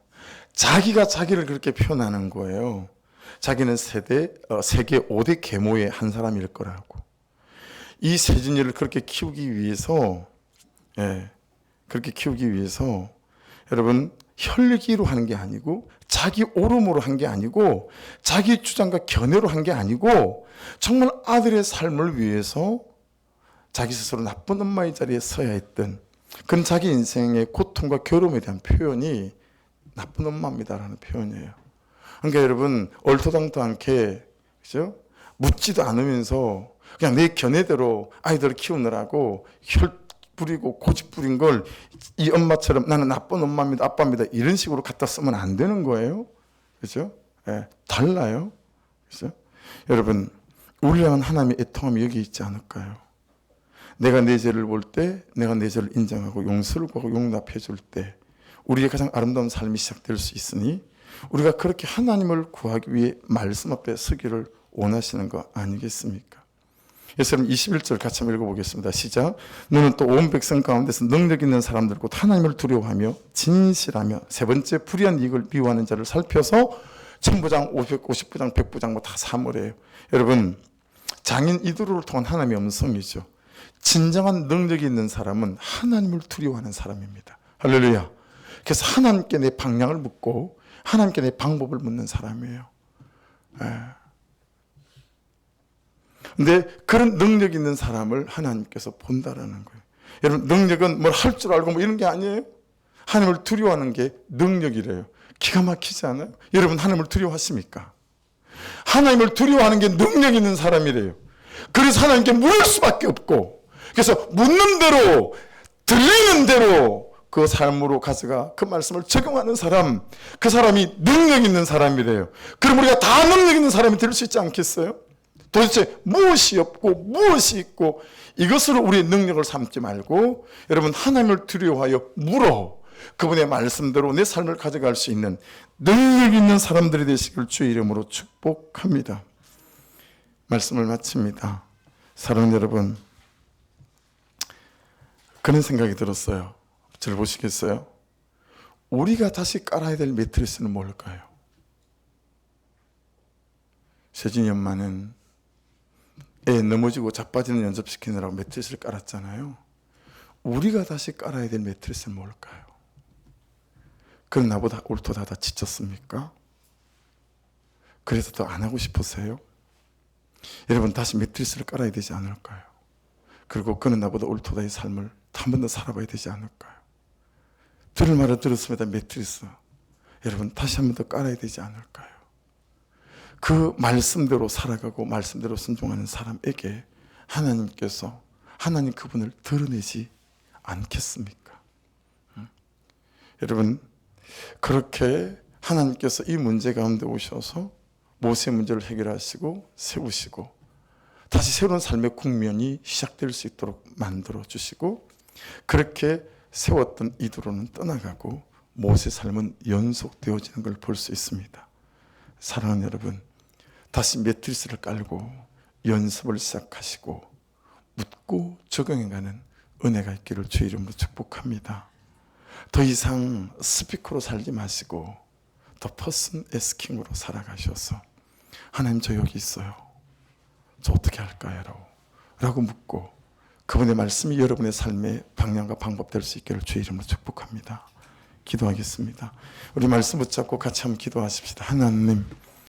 자기가 자기를 그렇게 표현하는 거예요. 자기는 세계 5대 계모의 한 사람일 거라고. 이 세진이를 그렇게 키우기 위해서, 그렇게 키우기 위해서 여러분 혈기로 하는 게 아니고, 자기 오름으로 한 게 아니고, 자기 주장과 견해로 한 게 아니고, 정말 아들의 삶을 위해서 자기 스스로 나쁜 엄마의 자리에 서야 했던 그런 자기 인생의 고통과 괴로움에 대한 표현이 나쁜 엄마입니다라는 표현이에요. 그러니까 여러분 얼토당토 않게, 그죠? 묻지도 않으면서 그냥 내 견해대로 아이들을 키우느라고 혈 부리고 고집 부린 걸 이 엄마처럼 나는 나쁜 엄마입니다, 아빠입니다 이런 식으로 갖다 쓰면 안 되는 거예요. 그죠? 달라요. 그죠? 여러분 우리랑은 하나님의 애통함이 여기 있지 않을까요? 내가 내 죄를 볼 때, 내가 내 죄를 인정하고 용서를 구하고 용납해 줄 때 우리의 가장 아름다운 삶이 시작될 수 있으니, 우리가 그렇게 하나님을 구하기 위해 말씀 앞에 서기를 원하시는 거 아니겠습니까? 예수님 21절 같이 한번 읽어보겠습니다. 시작. 너는 또 온 백성 가운데서 능력 있는 사람들 곧 하나님을 두려워하며 진실하며, 세 번째 불의한 이익을 미워하는 자를 살펴서 1000부장, 50부장, 100부장 뭐 다 사물해요. 여러분 장인 이두루를 통한 하나님의 음성이죠. 진정한 능력이 있는 사람은 하나님을 두려워하는 사람입니다. 할렐루야. 그래서 하나님께 내 방향을 묻고 하나님께 내 방법을 묻는 사람이에요. 근데 그런 능력 있는 사람을 하나님께서 본다라는 거예요. 여러분 능력은 뭘 할 줄 알고 뭐 이런 게 아니에요. 하나님을 두려워하는 게 능력이래요. 기가 막히지 않아요? 여러분 하나님을 두려워하십니까? 하나님을 두려워하는 게 능력 있는 사람이래요. 그래서 하나님께 물을 수밖에 없고, 그래서 묻는 대로 들리는 대로 그 삶으로 가져가 그 말씀을 적용하는 사람, 그 사람이 능력 있는 사람이래요. 그럼 우리가 다 능력 있는 사람이 될 수 있지 않겠어요? 도대체 무엇이 없고 무엇이 있고, 이것으로 우리의 능력을 삼지 말고 여러분 하나님을 두려워하여 물어 그분의 말씀대로 내 삶을 가져갈 수 있는 능력 있는 사람들이 되시길 주의 이름으로 축복합니다. 말씀을 마칩니다. 사랑하는 여러분, 그런 생각이 들었어요. 저를 보시겠어요? 우리가 다시 깔아야 될 매트리스는 뭘까요? 세진이 엄마는 애 넘어지고 자빠지는 연습시키느라고 매트리스를 깔았잖아요. 우리가 다시 깔아야 될 매트리스는 뭘까요? 그건 나보다 옳도다 다 지쳤습니까? 그래서 더 안 하고 싶으세요? 여러분 다시 매트리스를 깔아야 되지 않을까요? 그리고 그는 나보다 옳도다의 삶을 한 번 더 살아봐야 되지 않을까요? 들을 말을 들었습니다. 매트리스 여러분 다시 한 번 더 깔아야 되지 않을까요? 그 말씀대로 살아가고 말씀대로 순종하는 사람에게 하나님께서 하나님 그분을 드러내지 않겠습니까? 여러분 그렇게 하나님께서 이 문제 가운데 오셔서 모세의 문제를 해결하시고 세우시고 다시 새로운 삶의 국면이 시작될 수 있도록 만들어 주시고, 그렇게 세웠던 이두로는 떠나가고 모세의 삶은 연속되어지는 걸 볼 수 있습니다. 사랑하는 여러분, 다시 매트리스를 깔고 연습을 시작하시고 묻고 적용해가는 은혜가 있기를 주의 이름으로 축복합니다. 더 이상 스피커로 살지 마시고 더 퍼슨 에스킹으로 살아가셔서 하나님 저 여기 있어요. 저 어떻게 할까요? 라고 묻고 그분의 말씀이 여러분의 삶의 방향과 방법 될 수 있기를 주의 이름으로 축복합니다. 기도하겠습니다. 우리 말씀 붙잡고 같이 한번 기도하십시다. 하나님